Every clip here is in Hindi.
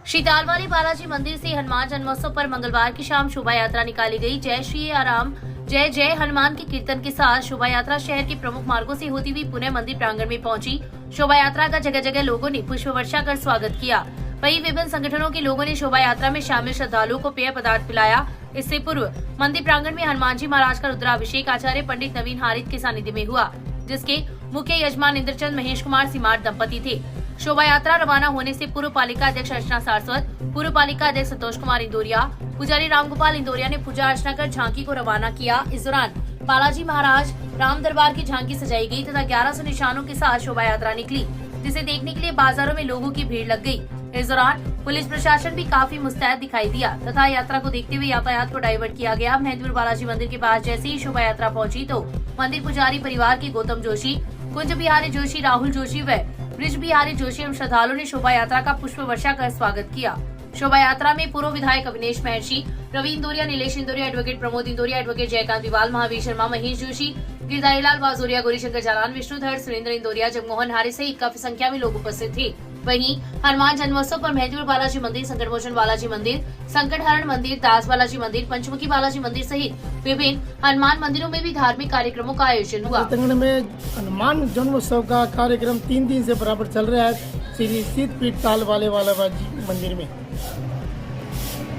श्री तालवाली बालाजी मंदिर से हनुमान जन्मोत्सव पर मंगलवार की शाम शोभा यात्रा निकाली गई। जय श्री राम जय जय हनुमान के कीर्तन के साथ शोभा यात्रा शहर के प्रमुख मार्गों से होती हुई पुणे मंदिर प्रांगण में पहुंची। शोभा यात्रा का जगह जगह लोगों ने पुष्प वर्षा कर स्वागत किया। वहीं विभिन्न संगठनों के लोगों ने शोभा यात्रा में शामिल श्रद्धालुओं को पेय पदार्थ पिलाया। इससे पूर्व मंदिर प्रांगण में हनुमान जी महाराज का रुद्राभिषेक आचार्य पंडित नवीन हारित के सानिध्य में हुआ, जिसके मुख्य यजमान इंद्रचंद महेश कुमार सिमार दंपति थे। शोभा यात्रा रवाना होने से पूर्व पालिका अध्यक्ष अर्चना सारस्वत, पूर्व पालिका अध्यक्ष संतोष कुमार इंदौरिया, पुजारी रामगोपाल इंदौरिया ने पूजा अर्चना कर झांकी को रवाना किया। इस दौरान बालाजी महाराज राम दरबार की झांकी सजाई गई तथा 1100 निशानों के साथ शोभा यात्रा निकली, जिसे देखने के लिए बाजारों में लोगों की भीड़ लग गई। इस दौरान पुलिस प्रशासन भी काफी मुस्तैद दिखाई दिया तथा यात्रा को देखते हुए यातायात को डाइवर्ट किया गया। मेहंदीपुर बालाजी मंदिर के पास जैसे ही शोभा यात्रा पहुंची तो मंदिर पुजारी परिवार के गौतम जोशी, कुंज बिहारी जोशी, राहुल जोशी व ब्रिज बिहारी जोशी एवं श्रद्धालुओं ने शोभा यात्रा का पुष्प वर्षा कर स्वागत किया। शोभा यात्रा में पूर्व विधायक अविनेश महर्षि, रवि इंदौरिया, नीलेश इंदौरिया, एडवोकेट प्रमोद इंदौरिया, एडवोकेट जयकांत विवाल, महावीर शर्मा, महेश जोशी, गिरधारीलाल बाजोरिया, गौरीशंकर जालान, विष्णुधर, सुरेंद्र इंदौरिया, जगमोहन हारे सहित काफी संख्या में लोग उपस्थित थे। वहीं हनुमान जन्मोत्सव पर मेहंदीपुर बालाजी मंदिर, संकट मोचन बालाजी मंदिर, संकट हरण मंदिर, दास बालाजी मंदिर, पंचमुखी बालाजी मंदिर सहित विभिन्न हनुमान मंदिरों में भी धार्मिक कार्यक्रमों का आयोजन हुआ। तेलंगाना में हनुमान जन्मोत्सव का कार्यक्रम 3 दिन से बराबर चल रहा है श्री सिद्धपीठ तालवाले बालाजी मंदिर में।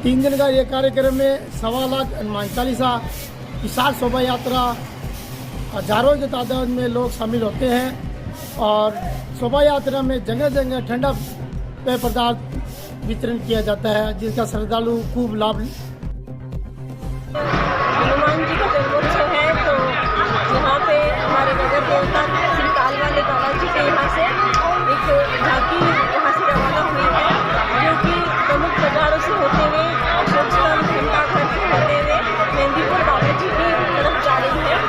3 दिन का ये कार्यक्रम में 1.25 लाख हनुमान चालीसा, विशाल शोभा यात्रा, हजारों की तादाद में लोग शामिल होते हैं और शोभा यात्रा में जगह जगह ठंडा पेय पदार्थ वितरण किया जाता है, जिसका श्रद्धालु खूब लाभ। हनुमान जी का जन्मोत्सव है तो यहाँ पे हमारे नगर देवता श्री तालवाले बालाजी के यहाँ से एक झांकी यहाँ से रवाना हुई है, जो कि प्रमुख बाजारों से होते हुए अशोक स्तंभ, घंटा घर से होते हुए मेहंदीपुर बालाजी की तरफ जा रही है।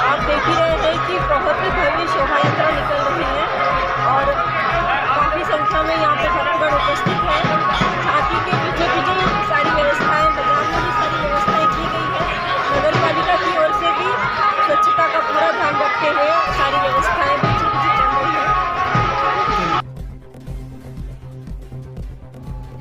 आप देख ही रहे हैं कि बहुत ही भव्य शोभा यात्रा निकल रही है और काफ़ी संख्या में यहाँ पे भक्तगण उपस्थित है। झांकी के पीछे पीछे सारी व्यवस्थाएं, बाजार में भी सारी व्यवस्थाएं की गई है। नगर पालिका की ओर से भी स्वच्छता का पूरा ध्यान रखते हुए सारी व्यवस्थाएं पीछे पीछे चल रही है।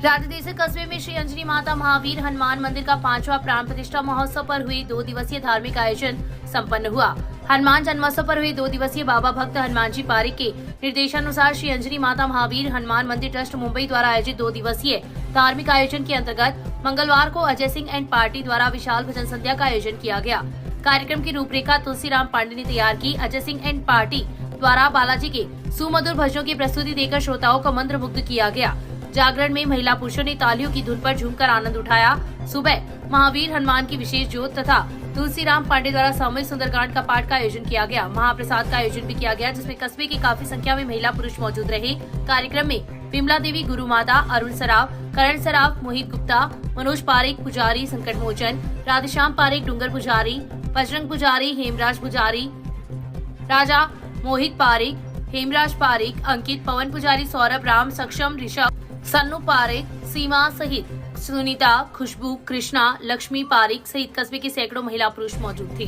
राजदेसी कस्बे में श्री अंजनी माता महावीर हनुमान मंदिर का 5वां प्राण प्रतिष्ठा महोत्सव पर हुई 2 दिवसीय धार्मिक आयोजन संपन्न हुआ। हनुमान जन्मोत्सव पर हुई 2 दिवसीय बाबा भक्त हनुमान जी पारिक के निर्देशानुसार श्री अंजनी माता महावीर हनुमान मंदिर ट्रस्ट मुंबई द्वारा आयोजित 2 दिवसीय धार्मिक आयोजन के अंतर्गत मंगलवार को अजय सिंह एंड पार्टी द्वारा विशाल भजन संध्या का आयोजन किया गया। कार्यक्रम की रूपरेखा तुलसीराम पांडे ने तैयार की। अजय सिंह एंड पार्टी द्वारा बालाजी के सुमधुर भजनों की प्रस्तुति देकर श्रोताओं को मंत्रमुग्ध किया गया। जागरण में महिला पुरुषों ने तालियों की धुन पर झूमकर आनंद उठाया। सुबह महावीर हनुमान की विशेष ज्योत तथा तुलसीराम पांडे द्वारा सामूहिक सुंदरकांड का पाठ का आयोजन किया गया। महाप्रसाद का आयोजन भी किया गया, जिसमें कस्बे की काफी संख्या में महिला पुरुष मौजूद रहे। कार्यक्रम में विमला देवी, गुरु माता, अरुण सराफ, करण सराफ, मोहित गुप्ता, मनोज पारिक पुजारी, संकट मोचन, राधेश्याम पारिक डूंगर पुजारी, बजरंग पुजारी, हेमराज पुजारी, राजा मोहित पारिक, हेमराज पारिक, अंकित, पवन पुजारी, सौरभ, राम, सक्षम, ऋषभ, सन्नू पारिक, सीमा सहित सुनीता, खुशबू, कृष्णा, लक्ष्मी पारिक सहित कस्बे के सैकड़ों महिला पुरुष मौजूद थे।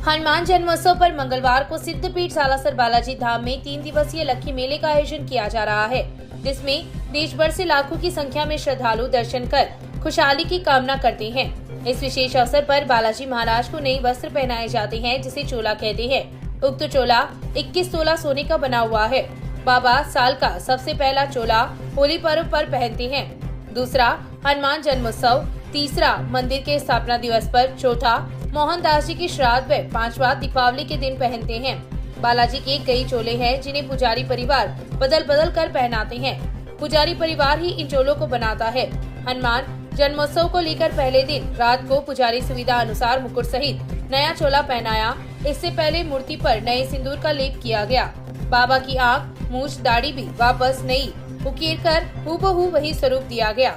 हनुमान जन्मोत्सव पर मंगलवार को सिद्धपीठ सालासर बालाजी धाम में 3 दिवसीय लक्की मेले का आयोजन किया जा रहा है, जिसमें देश भर से लाखों की संख्या में श्रद्धालु दर्शन कर खुशहाली की कामना करते हैं। इस विशेष अवसर पर बालाजी महाराज को नए वस्त्र पहनाए जाते हैं, जिसे चोला कहते हैं। उक्त चोला 21 तोला सोने का बना हुआ है। बाबा साल का सबसे पहला चोला होली पर्व पर पहनते हैं, दूसरा हनुमान जन्मोत्सव, तीसरा मंदिर के स्थापना दिवस पर, चौथा मोहनदास जी की श्राद्ध व 5वां दीपावली के दिन पहनते हैं। बालाजी के कई चोले हैं जिन्हें पुजारी परिवार बदल बदल कर पहनाते हैं। पुजारी परिवार ही इन चोलों को बनाता है। हनुमान जन्मोत्सव को लेकर पहले दिन रात को पुजारी सुविधा अनुसार मुकुट सहित नया चोला पहनाया। इससे पहले मूर्ति पर नए सिंदूर का लेप किया गया। बाबा की आंख, मूछ, दाढ़ी भी वापस नई उकेर कर हूबहू वही स्वरूप दिया गया।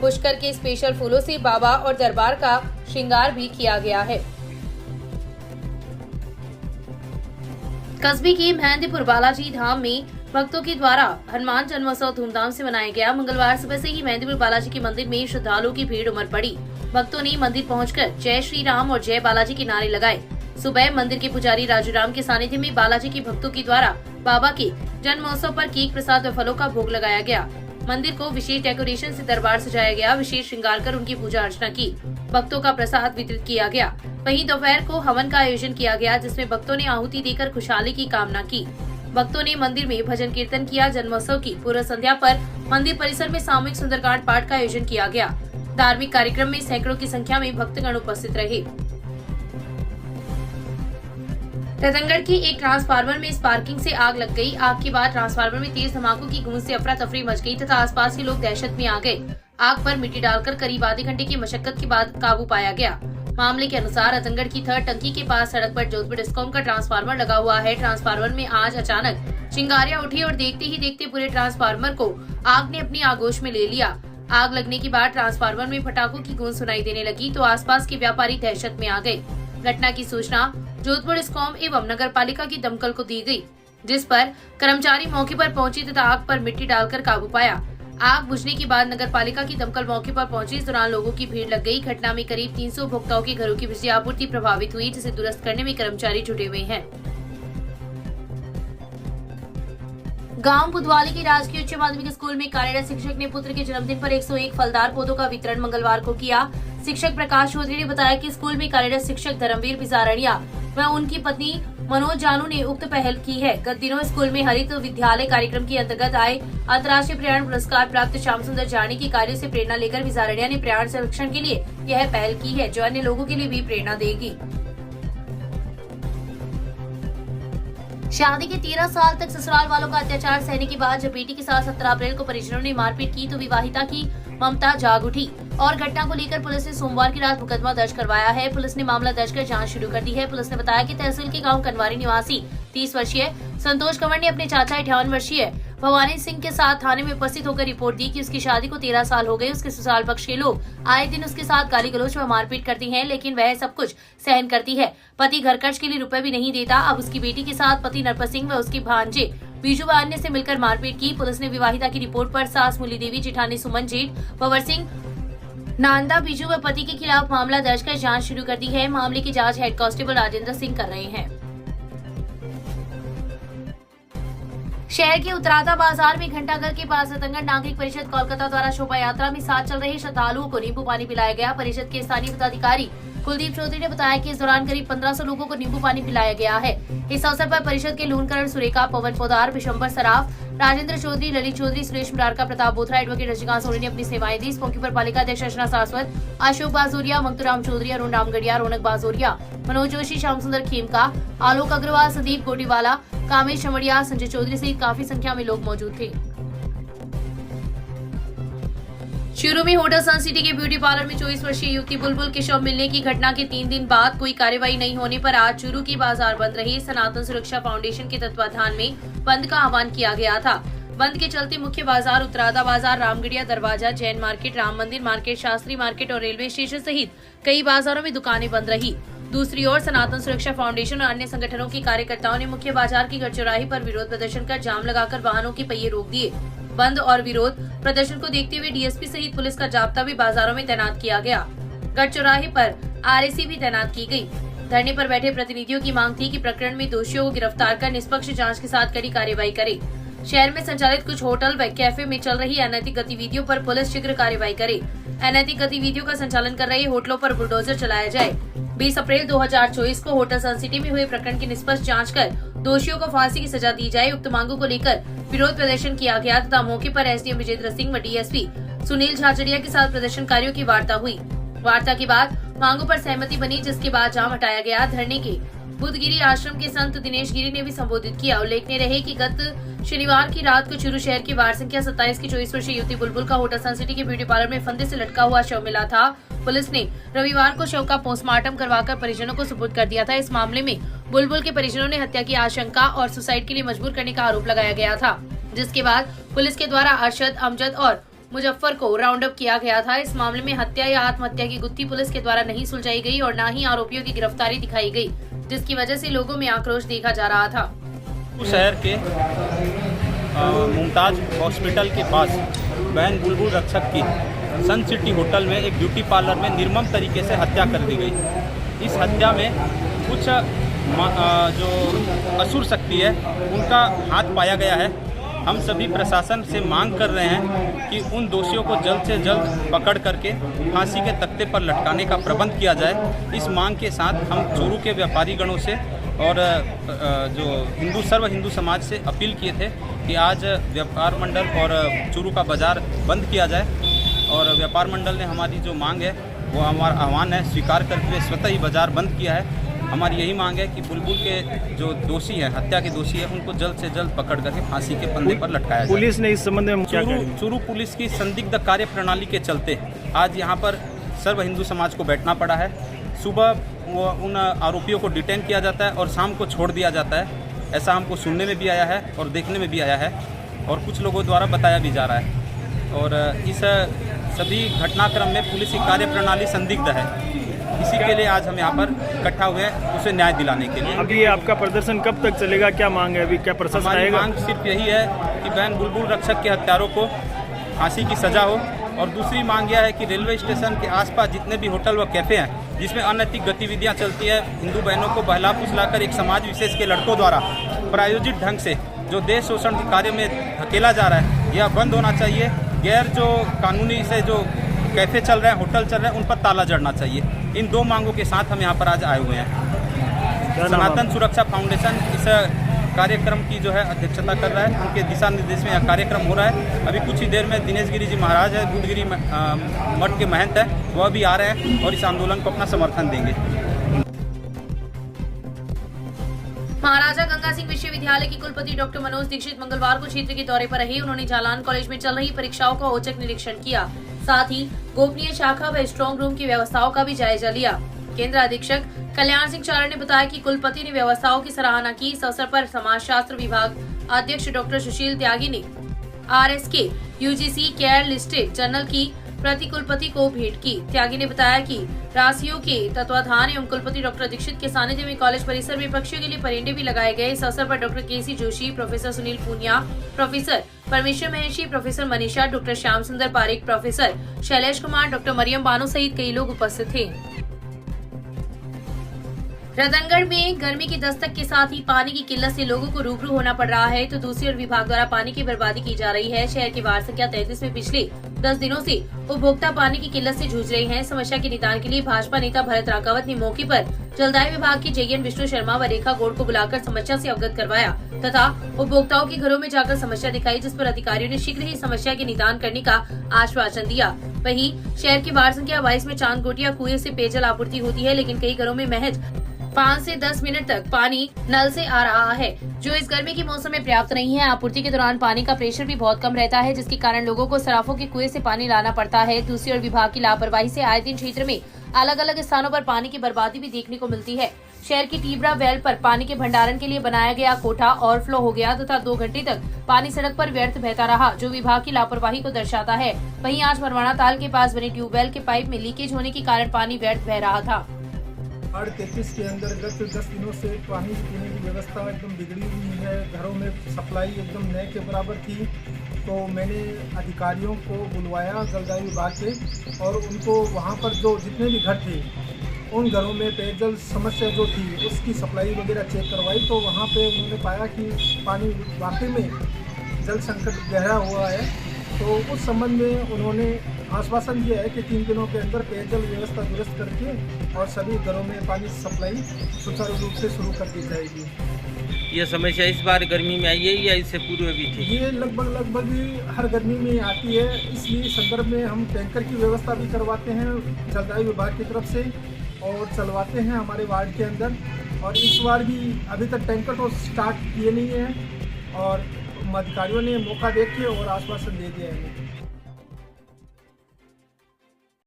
पुष्कर के स्पेशल फूलों से बाबा और दरबार का श्रृंगार भी किया गया है। कस्बे के मेहंदीपुर बालाजी धाम में भक्तों के द्वारा हनुमान जन्मोत्सव धूमधाम से मनाया गया। मंगलवार सुबह से ही मेहंदीपुर बालाजी के मंदिर में श्रद्धालुओं की भीड़ उमड़ पड़ी। भक्तों ने मंदिर पहुंचकर जय श्री राम और जय बालाजी के नारे लगाए। सुबह मंदिर के पुजारी राजू राम के सानिध्य में बालाजी के भक्तों के द्वारा बाबा के जन्म महोत्सव पर केक, प्रसाद व फलों का भोग लगाया गया। मंदिर को विशेष डेकोरेशन से दरबार सजाया गया, विशेष श्रृंगार कर उनकी पूजा अर्चना की। भक्तों का प्रसाद वितरित किया गया। वहीं दोपहर को हवन का आयोजन किया गया, जिसमें भक्तों ने आहुति देकर खुशहाली की कामना की। भक्तों ने मंदिर में भजन कीर्तन किया। जन्मोत्सव की पूर्व संध्या पर मंदिर परिसर में सामूहिक सुंदरकांड पाठ का आयोजन किया गया। धार्मिक कार्यक्रम में सैकड़ों की संख्या में भक्तगण उपस्थित रहे। रतनगढ़ की एक ट्रांसफार्मर में स्पार्किंग से आग लग गई। आग के बाद ट्रांसफार्मर में तेज धमाकों की गूंज से अफरा तफरी मच गई तथा आसपास के लोग दहशत में आ गए। आग पर मिट्टी डालकर करीब आधे घंटे की मशक्कत के बाद काबू पाया गया। मामले के अनुसार रतनगढ़ की थर्ड टंकी के पास सड़क पर जोधपुर डिस्कॉम का ट्रांसफार्मर लगा हुआ है। ट्रांसफार्मर में आज अचानक चिंगारियां उठी और देखते ही देखते पूरे ट्रांसफार्मर को आग ने अपनी आगोश में ले लिया। आग लगने के बाद ट्रांसफार्मर में पटाखों की गूंज सुनाई देने लगी तो आसपास के व्यापारी दहशत में आ गए। घटना की सूचना जोधपुर डिस्कॉम एवं नगर पालिका की दमकल को दी गई, जिस पर कर्मचारी मौके पर पहुंची तथा आग पर मिट्टी डालकर काबू पाया। आग बुझने के बाद नगर पालिका की दमकल मौके पर पहुंची। इस दौरान लोगों की भीड़ लग गई। घटना में करीब 300 उपभोक्ताओं के घरों की बिजली आपूर्ति प्रभावित हुई, जिसे दुरुस्त करने में कर्मचारी जुटे हुए हैं। गांव बुधवाली के राजकीय उच्च माध्यमिक स्कूल में कार्यरत शिक्षक ने पुत्र के जन्मदिन पर 101 फलदार पौधों का वितरण मंगलवार को किया। शिक्षक प्रकाश चौधरी ने बताया कि स्कूल में कार्यरत शिक्षक धर्मवीर बिजारड़िया व उनकी पत्नी मनोज जानू ने उक्त पहल की है। गत दिनों स्कूल में हरित विद्यालय कार्यक्रम के अंतर्गत आए अंतर्राष्ट्रीय पर्यावरण पुरस्कार प्राप्त श्याम सुंदर जानी के कार्यों से प्रेरणा लेकर बिजारड़िया ने पर्यावरण संरक्षण के लिए यह पहल की है, जो अन्य लोगों के लिए भी प्रेरणा देगी। शादी के 13 साल तक ससुराल वालों का अत्याचार सहने के बाद जब बेटी के साथ 17 अप्रैल को परिजनों ने मारपीट की तो विवाहिता की ममता जाग उठी और घटना को लेकर पुलिस ने सोमवार की रात मुकदमा दर्ज करवाया है। पुलिस ने मामला दर्ज कर जांच शुरू कर दी है। पुलिस ने बताया कि तहसील के गांव कनवारी निवासी 30 वर्षीय संतोष कंवर ने अपने चाचा 58 वर्षीय भवानी सिंह के साथ थाने में उपस्थित होकर रिपोर्ट दी कि उसकी शादी को 13 साल हो गए। उसके ससुराल पक्ष के लोग आए दिन उसके साथ गाली गलौज व मारपीट करती हैं, लेकिन वह सब कुछ सहन करती है। पति घर खर्च के लिए रुपए भी नहीं देता। अब उसकी बेटी के साथ पति नरपत सिंह व उसके भांजे बीजू व अन्य से मिलकर मारपीट की। पुलिस ने विवाहिता की रिपोर्ट पर सास मूली देवी, जेठानी सुमन, जेठ पवर सिंह, नांदा बीजू व पति के खिलाफ मामला दर्ज कर जांच शुरू कर दी है। मामले की जांच हेड कांस्टेबल राजेंद्र सिंह कर रहे हैं। शहर के उतराता बाजार में घंटाघर के पास रतनगढ़ नागरिक परिषद कोलकाता द्वारा शोभा यात्रा में साथ चल रहे श्रद्धालुओं को नींबू पानी पिलाया गया। परिषद के स्थानीय पदाधिकारी कुलदीप चौधरी ने बताया कि इस दौरान करीब 1500 लोगों को नींबू पानी पिलाया गया है। इस अवसर पर परिषद के लूनकरण सुरेखा, पवन पोदार, बिशंबर सराफ, राजेंद्र चौधरी, ललित चौधरी, सुरेश मुरारका, प्रताप बोथरा, एडवोकेट रजनीकांत सोनी ने अपनी सेवाएं दी। इस मौके पर पालिका अध्यक्ष अर्चना सारस्वत, अशोक बाजोरिया, मंगतूराम चौधरी, अरुण रामगढ़िया, रौनक बाजोरिया, मनोज जोशी, श्याम सुंदर खेमका, आलोक अग्रवाल, संदीप गोटीवाला, कामेश चमड़िया, संजय चौधरी सहित काफी संख्या में लोग मौजूद थे। शुरू में होटल सन सिटी के ब्यूटी पार्लर में 24 वर्षीय युवती बुलबुल के शव मिलने की घटना के 3 दिन बाद कोई कार्रवाई नहीं होने पर आज चूरू की बाजार बंद रही। सनातन सुरक्षा फाउंडेशन के तत्वाधान में बंद का आह्वान किया गया था। बंद के चलते मुख्य बाजार, उतरादा बाजार, रामगढ़िया दरवाजा, जैन मार्केट, राम मंदिर मार्केट, शास्त्री मार्केट और रेलवे स्टेशन सहित कई बाजारों में दुकानें बंद रही। दूसरी ओर सनातन सुरक्षा फाउंडेशन और अन्य संगठनों के कार्यकर्ताओं ने मुख्य बाजार की गढ़चौराही पर विरोध प्रदर्शन कर जाम लगाकर वाहनों के पहिए रोक दिए। बंद और विरोध प्रदर्शन को देखते हुए डीएसपी सहित पुलिस का जाब्ता भी बाजारों में तैनात किया गया। गढ़चौराहे पर आरएसी भी तैनात की गई। धरने पर बैठे प्रतिनिधियों की मांग थी कि प्रकरण में दोषियों को गिरफ्तार कर निष्पक्ष जांच के साथ कड़ी कार्रवाई करे। शहर में संचालित कुछ होटल व कैफे में चल रही अनैतिक गतिविधियों पर पुलिस शीघ्र कार्रवाई करे। अनैतिक गतिविधियों का संचालन कर रहे होटलों पर बुलडोजर चलाया जाए। 20 अप्रैल 2024 को होटल सन सिटी में हुए प्रकरण की निष्पक्ष जांच कर दोषियों को फांसी की सजा दी जाए। उक्त मांगों को लेकर विरोध प्रदर्शन किया गया तथा मौके पर एसडीएम विजेंद्र सिंह व डीएसपी सुनील झाचड़िया के साथ प्रदर्शनकारियों की वार्ता हुई। वार्ता के बाद मांगों पर सहमति बनी, जिसके बाद जाम हटाया गया। धरने के बुद्धगिरी आश्रम के संत दिनेश गिरी ने भी संबोधित किया। उल्लेखनीय रहे कि गत शनिवार की रात को चूरू शहर की वार्ड संख्या 27 की 24 वर्षीय युवती बुलबुल का होटल सन सिटी के ब्यूटी पार्लर में फंदे से लटका हुआ शव मिला था। पुलिस ने रविवार को शव का पोस्टमार्टम करवाकर परिजनों को सुपुर्द कर दिया था। इस मामले में बुलबुल के परिजनों ने हत्या की आशंका और सुसाइड के लिए मजबूर करने का आरोप लगाया गया था, जिसके बाद पुलिस के द्वारा अरशद, अमजद और मुजफ्फर को राउंड अप किया गया था। इस मामले में हत्या या आत्महत्या की गुत्थी पुलिस के द्वारा नहीं सुलझाई गई और न ही आरोपियों की गिरफ्तारी दिखाई गई, जिसकी वजह से लोगों में आक्रोश देखा जा रहा था। शहर के मुमताज हॉस्पिटल के पास बहन बुलबुल रक्षक की सन सिटी होटल में एक ब्यूटी पार्लर में निर्मम तरीके से हत्या कर दी गई। इस हत्या में कुछ जो असुर शक्ति है उनका हाथ पाया गया है। हम सभी प्रशासन से मांग कर रहे हैं कि उन दोषियों को जल्द से जल्द पकड़ करके फांसी के तख्ते पर लटकाने का प्रबंध किया जाए। इस मांग के साथ हम चूरू के व्यापारी गणों से और जो सर्व हिंदू समाज से अपील किए थे कि आज व्यापार मंडल और चूरू का बाज़ार बंद किया जाए, और व्यापार मंडल ने हमारी जो मांग है वो हमारा आह्वान है स्वीकार करते हुए स्वतः ही बाज़ार बंद किया है। हमारी यही मांग है कि बुलबुल के जो दोषी हैं, हत्या के दोषी हैं, उनको जल्द से जल्द पकड़ करके फांसी के फंदे पर लटकाया जाए। पुलिस ने इस संबंध में क्या कहा? चूरू पुलिस की संदिग्ध कार्य प्रणाली के चलते आज यहाँ पर सर्व हिंदू समाज को बैठना पड़ा है। सुबह उन आरोपियों को डिटेन किया जाता है और शाम को छोड़ दिया जाता है। ऐसा हमको सुनने में भी आया है और देखने में भी आया है और कुछ लोगों द्वारा बताया भी जा रहा है। और इस सभी घटनाक्रम में पुलिस की कार्य प्रणाली संदिग्ध है। इसी के लिए आज हम यहाँ पर इकट्ठा हुए हैं, उसे न्याय दिलाने के लिए। अभी आपका प्रदर्शन कब तक चलेगा? क्या मांग है अभी? क्या प्रशासन हमारी आएगा? मांग सिर्फ यही है कि बहन बुलबुल रक्षक के हत्यारों को फांसी की सज़ा हो। और दूसरी मांग यह है कि रेलवे स्टेशन के आसपास जितने भी होटल व कैफ़े हैं जिसमें अनैतिक गतिविधियां चलती है, हिंदू बहनों को बहला फुसलाकर एक समाज विशेष के लड़कों द्वारा प्रायोजित ढंग से जो देश शोषण के कार्य में धकेला जा रहा है, यह बंद होना चाहिए। गैर जो कानूनी से जो कैफ़े चल रहे हैं, होटल चल रहे हैं, उन पर ताला जड़ना चाहिए। इन दो मांगों के साथ हम यहाँ पर आज आए हुए हैं। सनातन सुरक्षा फाउंडेशन इस कार्यक्रम की जो है अध्यक्षता कर रहा है। उनके दिशा निर्देश में यह कार्यक्रम हो रहा है। अभी कुछ ही देर में दिनेश गिरी जी महाराज है, बुद्धगिरी मठ के महंत हैं, वह भी आ रहे हैं और इस आंदोलन को अपना समर्थन देंगे। महाराजा गंगा सिंह विश्वविद्यालय के कुलपति डॉक्टर मनोज दीक्षित मंगलवार को क्षेत्र के दौरे पर रहे। उन्होंने जालान कॉलेज में चल रही परीक्षाओं का औचक निरीक्षण किया, साथ ही गोपनीय शाखा व स्ट्रांग रूम की व्यवस्थाओं का भी जायजा लिया। केंद्र अधीक्षक कल्याण सिंह चारण ने बताया कि कुलपति ने व्यवस्थाओं की सराहना की। इस अवसर पर समाजशास्त्र विभाग अध्यक्ष डॉक्टर सुशील त्यागी ने RSK UGC care listed journal की प्रति कुलपति को भेंट की। त्यागी ने बताया कि राशियों के तत्वाधान एवं कुलपति डॉक्टर दीक्षित के सानिध्य में कॉलेज परिसर में पक्षियों के लिए परेंडे भी लगाए गए। इस अवसर पर doctor KC Joshi, professor Sunil Poonia, professor Parmeshwar Maheshi, professor Manisha, doctor Shyam Sundar Pareek, professor Shailesh Kumar, doctor Mariyam Bano सहित कई लोग उपस्थित थे। रतनगढ़ में गर्मी की दस्तक के साथ ही पानी की किल्लत से लोगों को रूबरू होना पड़ रहा है, तो दूसरी ओर विभाग द्वारा पानी की बर्बादी की जा रही है। शहर की वार्ड संख्या 33 में पिछले 10 दिनों से उपभोक्ता पानी की किल्लत से जूझ रहे हैं। समस्या के निदान के लिए भाजपा नेता भरत राकावत ने मौके पर जलदाय विभाग की JN विष्णु शर्मा व रेखा गौड़ को बुलाकर समस्या से अवगत करवाया तथा उपभोक्ताओं के घरों में जाकर समस्या दिखाई, जिस पर अधिकारियों ने शीघ्र ही समस्या के निदान करने का आश्वासन दिया। वहीं शहर की वार्ड संख्या 22 में चांदकोटिया कुएं से पेयजल आपूर्ति होती है, लेकिन कई घरों में महज 5 से 10 मिनट तक पानी नल से आ रहा है, जो इस गर्मी के मौसम में पर्याप्त नहीं है। आपूर्ति के दौरान पानी का प्रेशर भी बहुत कम रहता है, जिसके कारण लोगों को सराफों के कुएं से पानी लाना पड़ता है। दूसरी ओर विभाग की लापरवाही से आए दिन क्षेत्र में अलग अलग स्थानों पर पानी की बर्बादी भी देखने को मिलती है। शहर की टीबरा वेल पर पानी के भंडारण के लिए बनाया गया कोठा ओवरफ्लो हो गया तथा 2 घंटे तक पानी सड़क पर व्यर्थ बहता रहा, जो विभाग की लापरवाही को दर्शाता है। वहीं आज भरवाना ताल के पास बने ट्यूबवेल के पाइप में लीकेज होने के कारण पानी व्यर्थ बह रहा था। वार्ड 33 के अंतर्गत 10 दिनों से पानी पीने की व्यवस्था एकदम बिगड़ी हुई है। घरों में सप्लाई एकदम नए के बराबर थी। तो मैंने अधिकारियों को बुलवाया जलदाय विभाग के, और उनको वहाँ पर जो जितने भी घर थे उन घरों में पेयजल समस्या जो थी उसकी सप्लाई वगैरह चेक करवाई। तो वहाँ पे उन्होंने पाया कि पानी वाकई में जल संकट गहरा हुआ है। तो उस संबंध में उन्होंने आश्वासन दिया है कि 3 दिनों के अंदर पेयजल व्यवस्था दुरुस्त करके और सभी घरों में पानी सप्लाई सुचारू रूप से शुरू कर दी जाएगी। ये समस्या इस बार गर्मी में आई है या इससे पूर्व भी थी? ये लगभग हर गर्मी में आती है। इसलिए संदर्भ में हम टैंकर की व्यवस्था भी करवाते हैं जलदाय विभाग की तरफ से और चलवाते हैं हमारे वार्ड के अंदर। और इस बार भी अभी तक टैंकर तो स्टार्ट किए नहीं है और अधिकारियों ने मौका देके और आश्वासन दे दिया है।